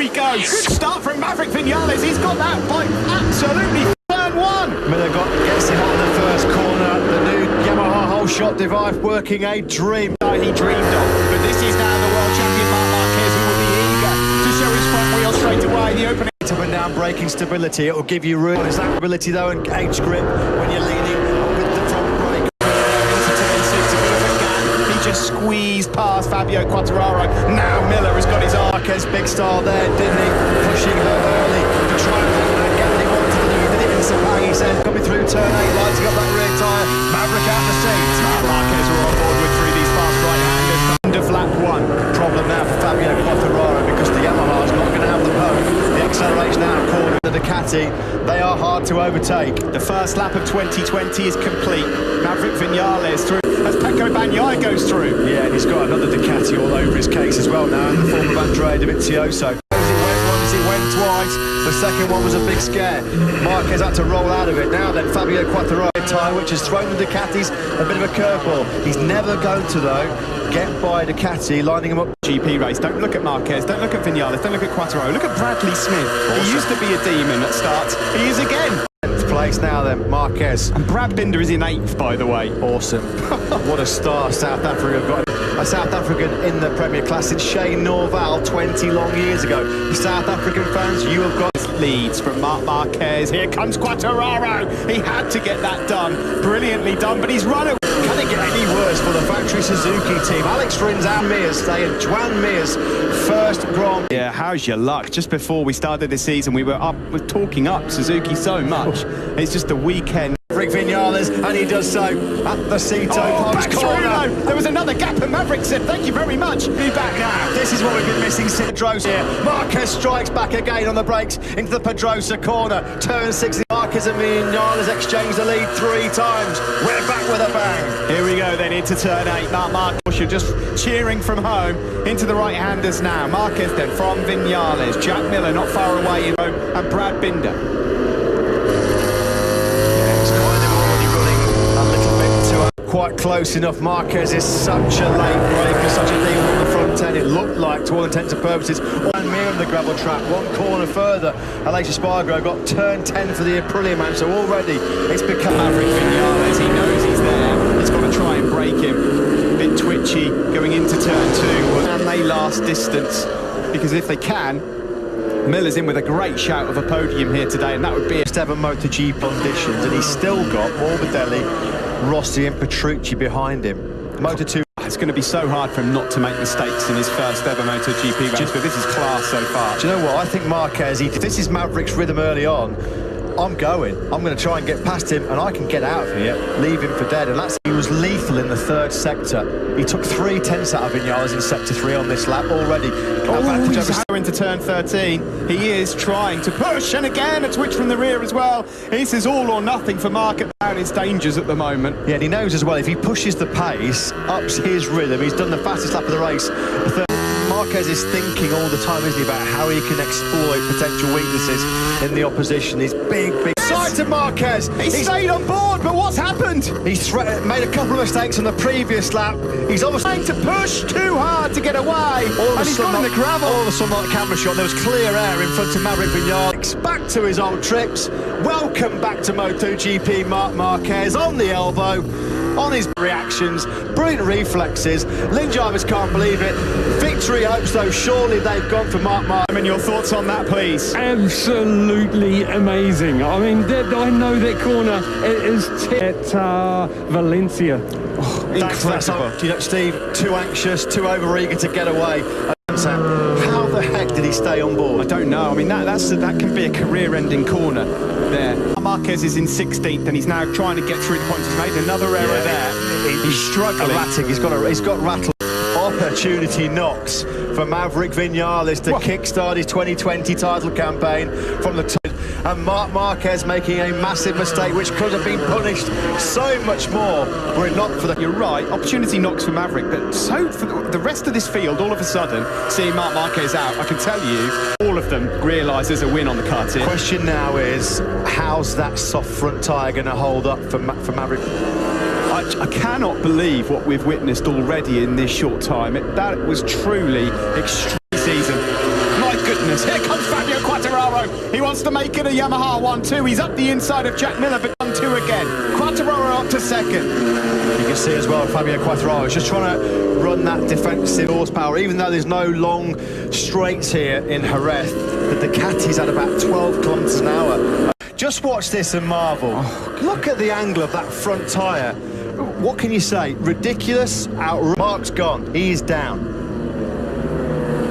we go. Good start from Maverick Vinales. He's got that bike absolutely turn one. Miller gets it on the first corner. The new Yamaha whole shot device working a dream. He dreamed of. But this is now the world champion Marc Marquez, who will be eager to show his front wheel straight away. The opening. Up and down braking stability. It will give you room. It's that ability though and edge grip when you're leaning with the front brake. Into turn 6, a bit of a gap. He just squeezed past Fabio Quartararo. Now Miller has got his arm. Marquez big style there, didn't he? Pushing her early to try and get what he wanted to do. He did it in Sepang, he says. Coming through turn 8, lighting up that rear tyre. Maverick out the seats. Marc Marquez are on board with through these fast right-handers. End of lap 1. Problem now for Fabio Quartararo because the Yamaha's not going to have the poke. The acceleration out of corner. The Ducati, they are hard to overtake. The first lap of 2020 is complete. Maverick Vinales through as Pecco Bagnaia goes through. Yeah, and he's got another Ducati all over his case as well now in the form of Andrea Dovizioso. It went twice. The second one was a big scare. Marquez had to roll out of it. Now then, Fabio Quartararo tyre, which has thrown the Ducatis a bit of a curveball. He's never going to, though, get by Ducati, lining him up. GP race. Don't look at Marquez, don't look at Vinales, don't look at Quartararo. Look at Bradley Smith. Awesome. He used to be a demon at starts. He is again. 10th place now then, Marquez. And Brad Binder is in 8th, by the way. Awesome. What a star South Africa have got. A South African in the Premier Class since Shane Norval 20 long years ago. The South African fans, you have got leads from Marc Marquez. Here comes Quartararo. He had to get that done. Brilliantly done, but he's run it. Can it get any worse for the factory Suzuki team? Alex Rins and Mears stay in Juan Mears' first Grand Prix. Yeah, how's your luck? Just before we started the season, we were talking up Suzuki so much. It's just a weekend. Maverick Vinales, and he does so at the Cito Punch corner. There was another gap, and Maverick said, "Thank you very much." Be back now. This is what we've been missing. Pedrosa here. Marquez strikes back again on the brakes into the Pedrosa corner. Turn 6. Marquez and Vinales exchange the lead 3 times. We're back with a bang. Here we go then into turn 8. Marc Marquez just cheering from home into the right-handers now. Marquez then from Vinales. Jack Miller not far away in home, and Brad Binder. Quite close enough. Marquez is such a late breaker, such a deal on the front end. It looked like, to all intents and purposes, one mere on the gravel track, one corner further. Aleix Espargaro got turn 10 for the Aprilia man, so already it's become Maverick Vinales. He knows he's there. He's got to try and break him. A bit twitchy going into turn 2. And they last distance, because if they can, Miller's in with a great shout of a podium here today, and that would be first ever MotoGP conditions, and he's still got Morbidelli, Rossi and Petrucci behind him. Moto2. It's going to be so hard for him not to make mistakes in his first ever MotoGP race, but this is class so far. Do you know what? I think Marquez, this is Maverick's rhythm early on. I'm going to try and get past him, and I can get out of here, leave him for dead. And he was lethal in the 3rd sector. He took 3 tenths out of Vinales in sector 3 on this lap already. He's into turn 13. He is trying to push, and again a twitch from the rear as well. This is all or nothing for Marquez and his dangers at the moment. Yeah, and he knows as well, if he pushes the pace, ups his rhythm. He's done the fastest lap of the race. Marquez is thinking all the time, isn't he, about how he can exploit potential weaknesses in the opposition. He's big side to Marquez. He stayed on board, but what's happened? He's made a couple of mistakes on the previous lap. He's obviously trying to push too hard to get away, and he's got in the gravel. All of a sudden, like the camera shot, there was clear air in front of Maverick Vinales. Back to his old trips. Welcome back to MotoGP. Marc Marquez on the elbow, on his reactions, brilliant reflexes. Lynn Jarvis can't believe it. Victory hopes, though. Surely they've gone for Marc Marquez. And your thoughts on that, please? Absolutely amazing. I mean, I know that corner is at Valencia. Oh, incredible. You know, Steve, too anxious, too overeager to get away. How the heck did he stay on board? I don't know. I mean, that can be a career-ending corner there. Marquez is in 16th, and he's now trying to get through the points. He's made another error there. He's struggling. Erratic. He's got rattle. Opportunity knocks for Maverick Vinales to kickstart his 2020 title campaign from the top. And Marc Marquez making a massive mistake, which could have been punished so much more were it not for the... You're right, opportunity knocks for Maverick, but so for the rest of this field, all of a sudden, seeing Marc Marquez out, I can tell you, all of them realise there's a win on the card here. Question now is, how's that soft front tyre going to hold up for Maverick? I cannot believe what we've witnessed already in this short time. That was truly extreme season. My goodness. ridiculous. Here comes Fabio Quartararo. He wants to make it a Yamaha 1-2. He's up the inside of Jack Miller, but 1-2 again. Quartararo up to second. You can see as well, Fabio Quartararo is just trying to run that defensive horsepower, even though there's no long straights here in Jerez. The Ducati's at about 12 kilometres an hour. Just watch this and marvel. Oh, look at the angle of that front tyre. What can you say? Ridiculous. Mark's gone. He's down.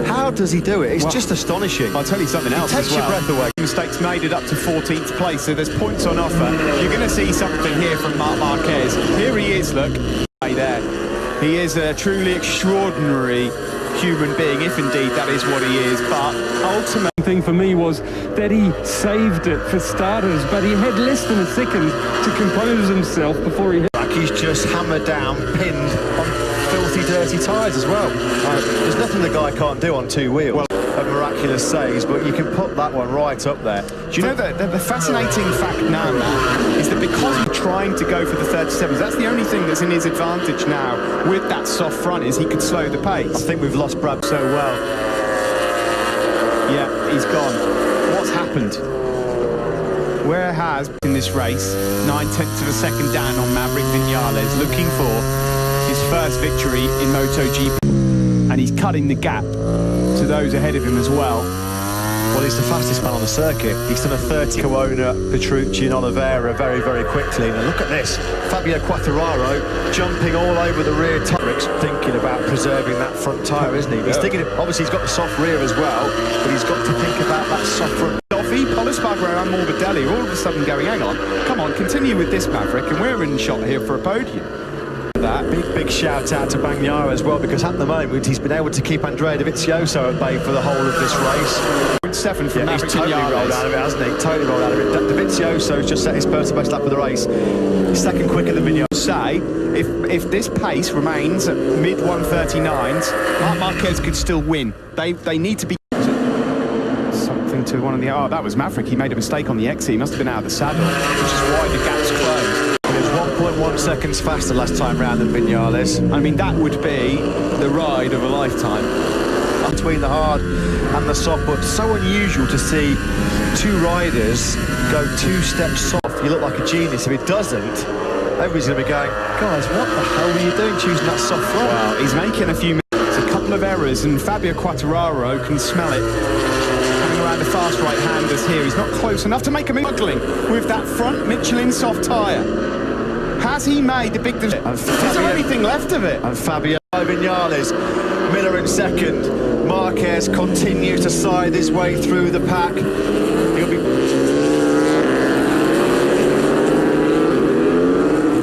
How does he do it? It's just astonishing. I'll tell you something else. It takes your breath away. Mistakes made it up to 14th place, so there's points on offer. You're going to see something here from Marc Marquez. Here he is, look. Right there. He is a truly extraordinary human being, if indeed that is what he is, but ultimately thing for me was that he saved it for starters, but he had less than a second to compose himself before he hit. Like he's just hammered down, pinned on filthy, dirty tyres as well. There's nothing the guy can't do on two wheels. A miraculous saves, but you can put that one right up there. Do you know that the fascinating fact now, Matt, is that because he's trying to go for the 37s, that's the only thing that's in his advantage now with that soft front, is he could slow the pace. I think we've lost Brad so well. Yeah, he's gone. What's happened? Where has, in this race, 9/10 of a second down on Maverick Viñales, looking for his first victory in MotoGP. And he's cutting the gap to those ahead of him as well. Well, he's the fastest man on the circuit. He's done a 30 Corona, Petrucci and Oliveira very, very quickly. Now look at this. Fabio Quartararo jumping all over the rear tyre, thinking about preserving that front tyre, isn't he? He's thinking, obviously he's got the soft rear as well, but he's got to think about that soft front. Polispargaro and Morbidelli are all of a sudden going, hang on, come on, continue with this, Maverick, and we're in shot here for a podium. That big shout out to Bagnaia as well, because at the moment he's been able to keep Andrea Dovizioso at bay for the whole of this race. 7 from Maverick he's totally rolled out of it, hasn't he? Totally rolled out of it. Dovizioso's just set his personal best lap of the race. Second quicker than Viñales. Say, if this pace remains at mid 139s, Marc Marquez could still win. They need to be something to one of the. Oh, that was Maverick. He made a mistake on the exit. He must have been out of the saddle, which is why the gap's closed. 1.1 seconds faster last time round than Viñales. I mean, that would be the ride of a lifetime. Between the hard and the soft, but so unusual to see two riders go 2 steps soft. You look like a genius. If it doesn't, everybody's going to be going, guys, what the hell were you doing choosing that soft front? Well, he's making a few mistakes, a couple of errors, and Fabio Quartararo can smell it. Coming around the fast right-handers here. He's not close enough to make a muggling with that front Michelin soft tyre. Has he made the big decision? Is there anything left of it? And Fabio Viñales, Miller in second. Marquez continues to scythe his way through the pack. He'll be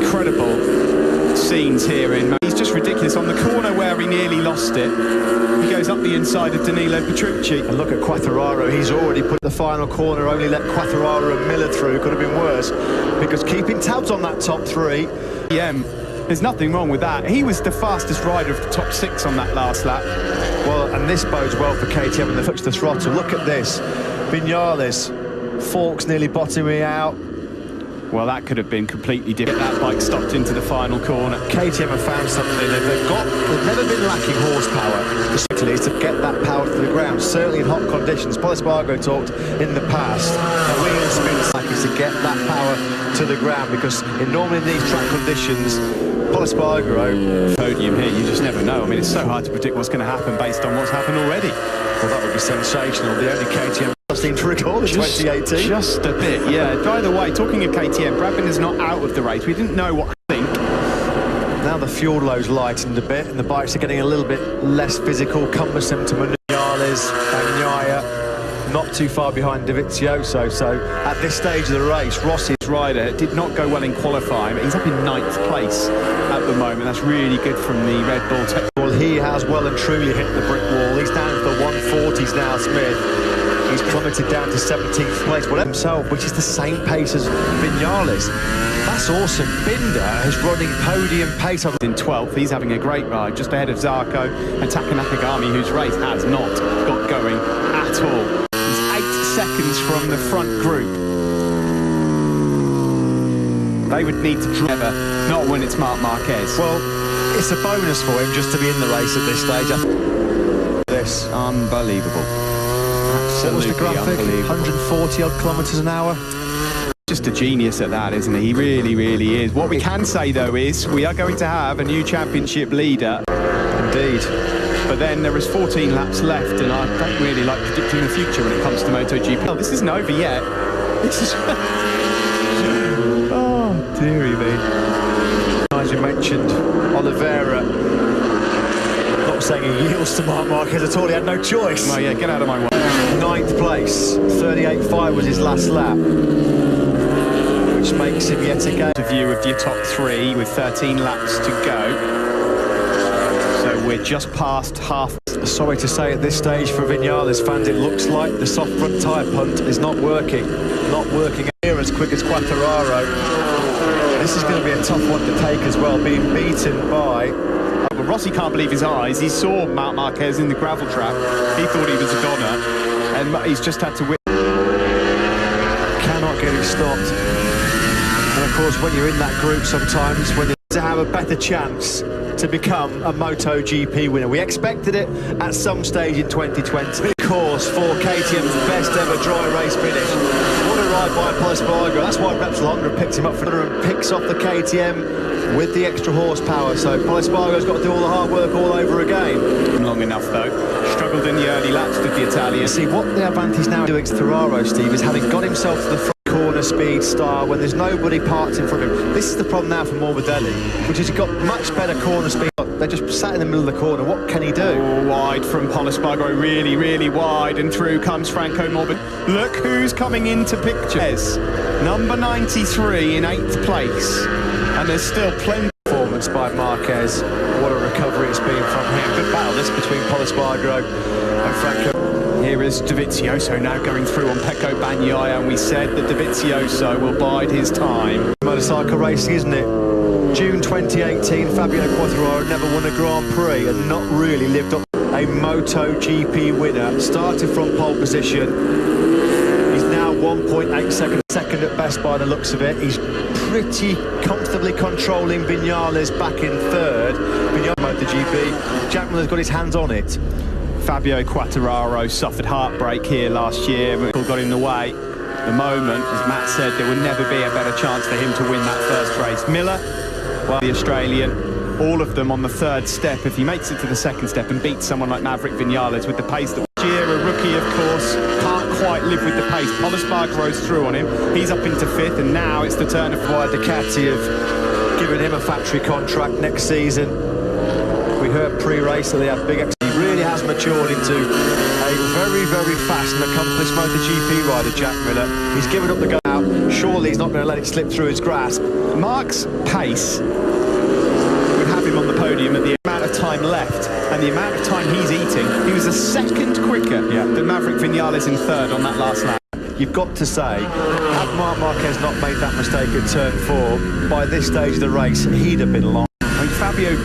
incredible scenes here in. He's just ridiculous on the corner where he nearly lost it. He goes up the inside of Danilo Petrucci. And look at Quartararo. He's already put the final corner. Only let Quartararo and Miller through. Could have been worse, because keeping tabs on that top 3. There's nothing wrong with that. He was the fastest rider of the top 6 on that last lap. Well, and this bodes well for KTM when they touch the throttle. Look at this. Viñales, forks nearly bottoming out. Well, that could have been completely different. That bike stopped into the final corner. KTM have found something. They've never been lacking horsepower. Particularly is to get that power to the ground. Certainly in hot conditions. Polispargaro talked in the past. A wheel spins like is to get that power to the ground, because normally in these track conditions, Polispargaro podium here, you just never know. I mean, it's so hard to predict what's going to happen based on what's happened already. Well, that would be sensational. The only KTM seem to recall in 2018. Just a bit, yeah. By the way, talking of KTM, Brad Binder's not out of the race. We didn't know what to think. Now the fuel load's lightened a bit and the bikes are getting a little bit less physical, cumbersome to Viñales, Bagnaia, not too far behind Dovizioso. So at this stage of the race, Rossi's rider did not go well in qualifying, but he's up in 9th place at the moment. That's really good from the Red Bull tech. Well, he has well and truly hit the brick wall. He's down to the 140s now, Smith. He's plummeted down to 17th place, well, himself, which is the same pace as Viñales. That's awesome. Binder is running podium pace. In 12th, he's having a great ride, just ahead of Zarco and Taka Nakagami, whose race has not got going at all. He's 8 seconds from the front group. They would need to drive, not when it's Marc Marquez. Well, it's a bonus for him just to be in the race at this stage. This unbelievable. What was the graphic? 140 odd kilometres an hour. Just a genius at that, isn't he? He really, really is. What we can say, though, is we are going to have a new championship leader. Indeed. But then there is 14 laps left, and I don't really like predicting the future when it comes to MotoGP. Oh, this isn't over yet. This is... oh, dearie me. As you mentioned, Oliveira, not saying he yields to Marc Marquez at all, he had no choice. Well, yeah, get out of my way. 9th place, 38.5 was his last lap, which makes him yet again A view of your top three with 13 laps to go. So we're just past half. Sorry to say at this stage for Vinales fans, it looks like the soft front tyre punt is not working. Not working here as quick as Quartararo. This is going to be a tough one to take as well, being beaten by... Well, Rossi can't believe his eyes. He saw Marc Marquez in the gravel trap. He thought he was a goner, and he's just had to win. Cannot get him stopped. And of course, when you're in that group sometimes, when you to have a better chance to become a MotoGP winner. We expected it at some stage in 2020. Of course, for KTM's best ever dry race finish. What a ride by Pol Espargaro. That's why perhaps Londra picked him up for and picks off the KTM with the extra horsepower. So Pol Espargaro's got to do all the hard work all over again. Long enough, though. Struggled in the early laps with the Italian. See, what the advantage now doing to Ferraro, Steve, is having got himself to the front corner speed star when there's nobody parked in front of him. This is the problem now for Morbidelli, which is he's got much better corner speed. They just sat in the middle of the corner. What can he do? Oh, wide from Pol Espargaro, really, really wide, and through comes Franco Morbidelli. Look who's coming into pictures. Number 93 in 8th place, and there's still plenty. Performance by Marquez. What a recovery it's been from him. Good battle this between Pol Espargaro and Franco. Here is Dovizioso now going through on Pecco Bagnaia, and we said that Dovizioso will bide his time. Motorcycle racing, isn't it? June 2018, Fabio Quartararo never won a Grand Prix and not really lived up. A MotoGP winner, started from pole position. He's now 1.8 seconds second at best by the looks of it. He's pretty comfortably controlling Vinales back in third. Vinales MotoGP. Jack Miller's got his hands on it. Fabio Quartararo suffered heartbreak here last year, but got in the way. The moment, as Matt said, there would never be a better chance for him to win that first race. Miller, well, the Australian, all of them on the third step. If he makes it to the second step and beats someone like Maverick Vinales with the pace that last year, a rookie, of course, can't quite live with the pace. Pol Espargaro's through on him. He's up into 5th, and now it's the turn of why Ducati have given him a factory contract next season. We heard pre-race that they have big. He really has matured into a very, very fast and accomplished MotoGP rider, Jack Miller. He's given up the go out. Surely he's not going to let it slip through his grasp. Marc's pace would have him on the podium at the amount of time left and the amount of time he's eating. He was a second quicker than Maverick Vinales in third on that last lap. You've got to say, had Marc Marquez not made that mistake at turn 4, by this stage of the race, he'd have been long. I mean, Fabio,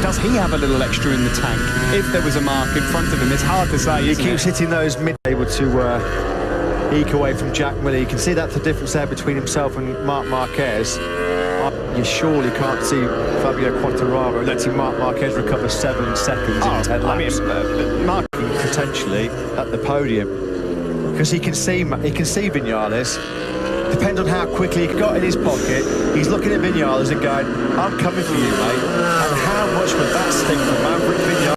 does he have a little extra in the tank? If there was a mark in front of him, it's hard to say. He keeps hitting those mid, able to eke away from Jack Miller. You can see that's the difference there between himself and Marc Marquez. You surely can't see Fabio Quartararo letting Marc Marquez recover 7 seconds in 10 laps. I mean, Marc potentially at the podium, because he can see Vinales. Depends on how quickly he got in his pocket. He's looking at Vinales and going, I'm coming for you, mate. And how much would that sting from Maverick Vinales?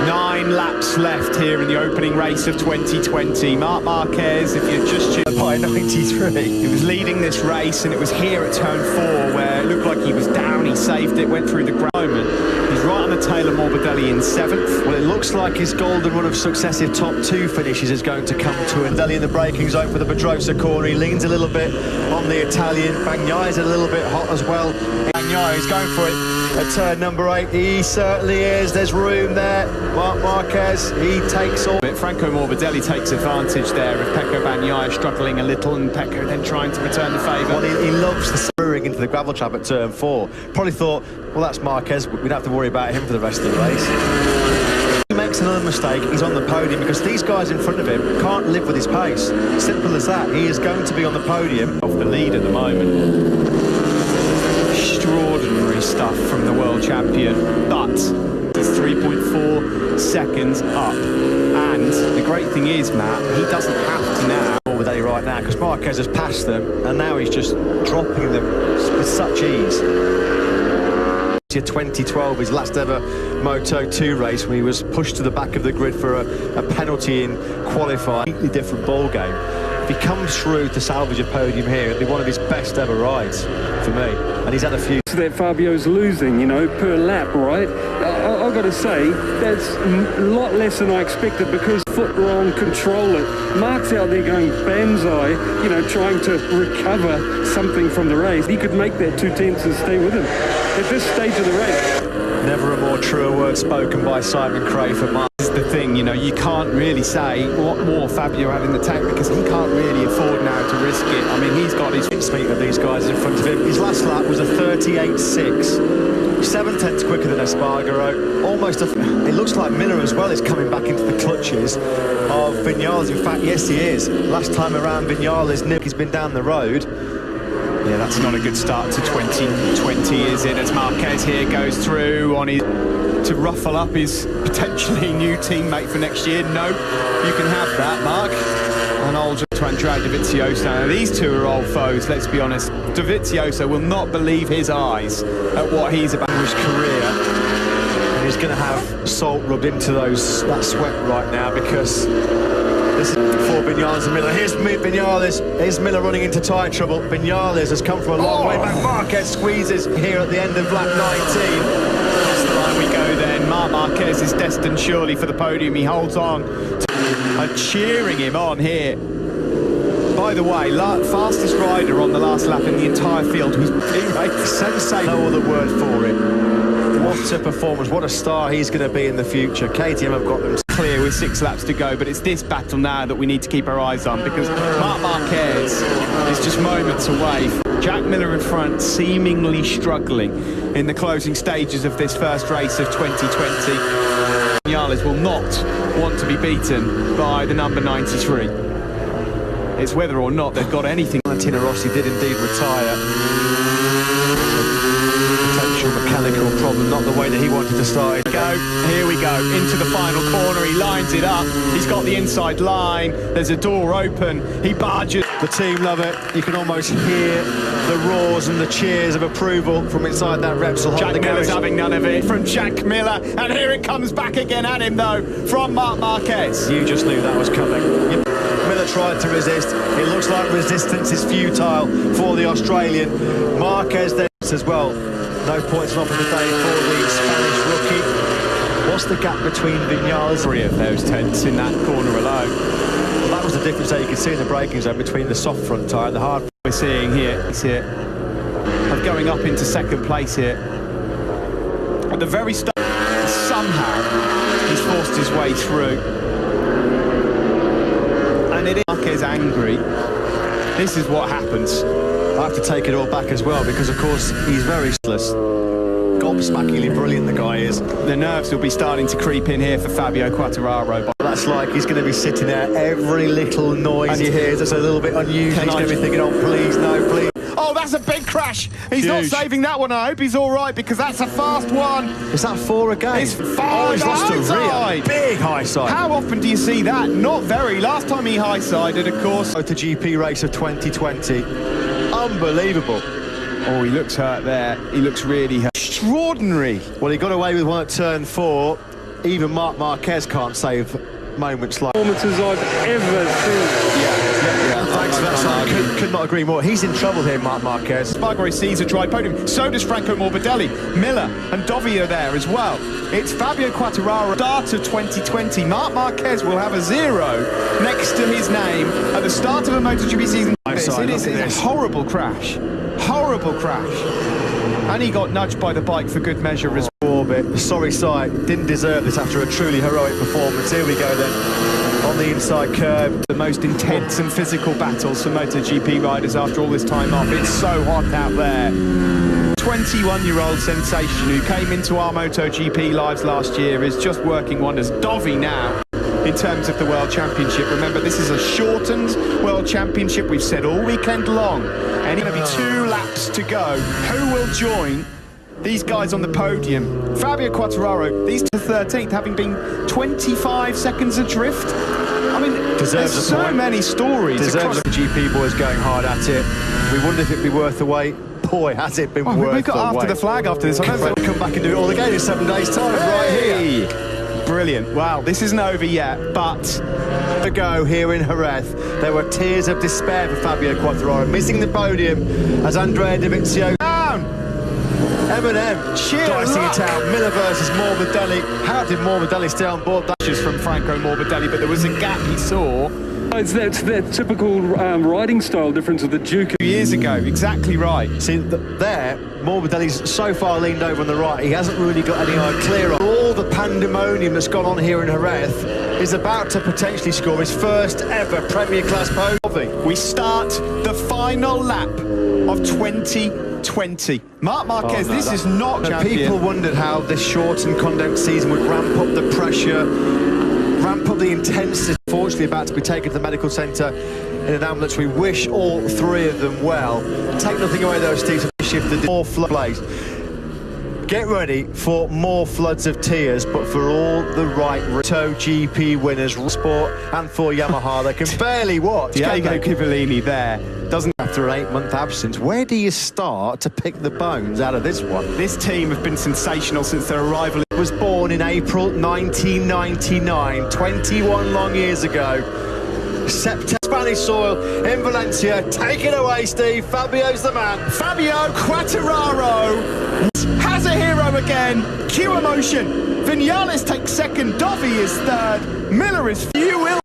9 laps left here in the opening race of 2020. Marc Marquez, if you're just by 93. He was leading this race, and it was here at turn 4 where it looked like he was down. He saved it, went through the moment. He's right on the tail of Morbidelli in 7th. Well, it looks like his golden run of successive top 2 finishes is going to come to an end. Morbidelli in the braking zone for the Pedrosa corner. He leans a little bit on the Italian. Bagnaia's a little bit hot as well. Bagnaia is going for it at turn number 8. He certainly is. There's room there. Marc Marquez, he takes all. But Franco Morbidelli takes advantage there of Pecco Bagnaia struggling a little, and Pecco then trying to return the favour. Well, he loves the spurring into the gravel trap at turn 4. Probably thought, well, that's Marquez. We'd have to worry about him for the rest of the race. If he makes another mistake, he's on the podium, because these guys in front of him can't live with his pace. Simple as that. He is going to be on the podium. Off the lead at the moment. Extraordinary stuff from the world champion, but it's 3.4 seconds up. And And the great thing is, Matt, he doesn't have to now. Morbidelli right now, because Marquez has passed them, and now he's just dropping them with such ease. 2012, his last ever Moto2 race, when he was pushed to the back of the grid for a penalty in qualifying. Completely different ball game. If he comes through to salvage a podium here, it'd be one of his best ever rides for me. And he's had a few. That Fabio's losing, you know, per lap, right? I've got to say, that's a lot less than I expected, because foot wrong, control it. Mark's out there going banzai, you know, trying to recover something from the race. He could make that 2 tenths and stay with him at this stage of the race. Never a more truer word spoken by Simon Cray for Mark. This is the thing, you know, you can't really say what more Fabio had in the tank, because he can't really afford now to risk it. I mean, he's got his speed of these guys in front of him. His last lap was a 38.6, 7 tenths quicker than Espargaro. Almost it looks like Miller as well is coming back into the clutches of Vinales. In fact, yes, he is. Last time around, Vinales, he's been down the road. Yeah, that's not a good start to 2020, is it? As Marquez here goes through on his to ruffle up his potentially new teammate for next year. No, you can have that, Mark. And old to Andrea Dovizioso. Now, these two are old foes, let's be honest. Dovizioso will not believe his eyes at what he's about in his career. And he's going to have salt rubbed into that sweat right now, because this is for Vinales and Miller. Here's Vinales. Here's Miller running into tyre trouble. Vinales has come from a long way back. Marquez squeezes here at the end of lap 19. That's the line we go then. Marc Marquez is destined surely for the podium. He holds on and cheering him on here. By the way, fastest rider on the last lap in the entire field was Sensei. No other word for him. What a performance. What a star he's going to be in the future. KTM have got them clear with 6 laps to go, but it's this battle now that we need to keep our eyes on, because Marc Marquez is just moments away. Jack Miller in front, seemingly struggling in the closing stages of this first race of 2020. Vinales will not want to be beaten by the number 93. It's whether or not they've got anything. Valentino Rossi did indeed retire. Potential mechanical problem, not the way that he wanted to start it. Here we go, into the final corner. He lines it up. He's got the inside line. There's a door open. He barges. The team love it. You can almost hear the roars and the cheers of approval from inside that Repsol. Jack Miller's having none of it from Jack Miller. And here it comes back again at him, though, from Marc Marquez. You just knew that was coming. Miller tried to resist. It looks like resistance is futile for the Australian. Marquez then as well. No points off of the day for the Spanish rookie. What's the gap between Vinales? 3 of those tenths in that corner alone. Well, that was the difference that you could see in the braking zone between the soft front tyre and the hard. We're seeing here, of going up into second place here. At the very start, somehow he's forced his way through. And it is Marquez angry. This is what happens. I have to take it all back as well, because of course he's very useless. Gobsmackingly brilliant the guy is. The nerves will be starting to creep in here for Fabio Quartararo. That's like he's going to be sitting there, every little noise he hears that's a little bit unusual, he's going to be thinking, oh please, no, please. Oh, that's a big crash. He's not saving that one. I hope he's all right, because that's a fast one. Is that 4 again? It's 4. He's lost a rear. Big high side. How often do you see that? Not very. Last time he high-sided, of course. MotoGP race of 2020. Unbelievable. Oh, he looks hurt there. He looks really hurt. Extraordinary. Well, he got away with one at turn 4. Even Marc Marquez can't save moments like Performances I've ever seen. Yeah. Thanks for that, Simon. Could not agree more. He's in trouble here, Marc Marquez. Espargaro sees a dry podium. So does Franco Morbidelli. Miller and Dovi are there as well. It's Fabio Quartararo. Start of 2020. Marc Marquez will have a 0 next to his name at the start of a MotoGP season. It is a horrible crash. Horrible crash. And he got nudged by the bike for good measure as well. A sorry sight. Didn't deserve this after a truly heroic performance. Here we go then. On the inside curve. The most intense and physical battles for MotoGP riders after all this time off. It's so hot out there. 21-year-old sensation who came into our MotoGP lives last year is just working wonders. Dovi now in terms of the World Championship. Remember, this is a shortened World Championship. We've said all weekend long. And it's going to be 2 laps to go. Who will join these guys on the podium. Fabio Quartararo, these to 13th, having been 25 seconds adrift. I mean, there's so many stories. Deserves the GP boys going hard at it. We wonder if it'd be worth the wait. Boy, has it been worth the wait. We've got after the flag after this. I know they'll come back and do it all again in 7 days' time, right here. Brilliant. Wow, this isn't over yet, but to go here in Jerez. There were tears of despair for Fabio Quartararo, missing the podium as Andrea Di Vizio down. M&M dicing it out. Miller versus Morbidelli. How did Morbidelli stay on board? That's from Franco Morbidelli, but there was a gap he saw. It's that typical riding style difference of the Duke. 2 years ago, exactly right. See, there, Morbidelli's so far leaned over on the right, he hasn't really got any eye clear on. All the pandemonium that's gone on here in Jerez is about to potentially score his first ever Premier Class podium. We start the final lap of 2020. Marc Marquez, this is not champion. People wondered how this short and condensed season would ramp up the pressure, ramp up the intensity. Fortunately, about to be taken to the medical centre in an ambulance. We wish all three of them well. Take nothing away though, Steve, to shift the more flood. Get ready for more floods of tears, but for all the right motoGP winners, Sport and for Yamaha, they can barely watch. Diego Cipollini there doesn't. After an 8-month absence, where do you start to pick the bones out of this one? This team have been sensational since their arrival. It was born in April 1999, 21 long years ago. Spanish soil in Valencia. Take it away, Steve. Fabio's the man. Fabio Quartararo has a hero again. Cue emotion. Vinales takes second. Dovi is third. Miller is few.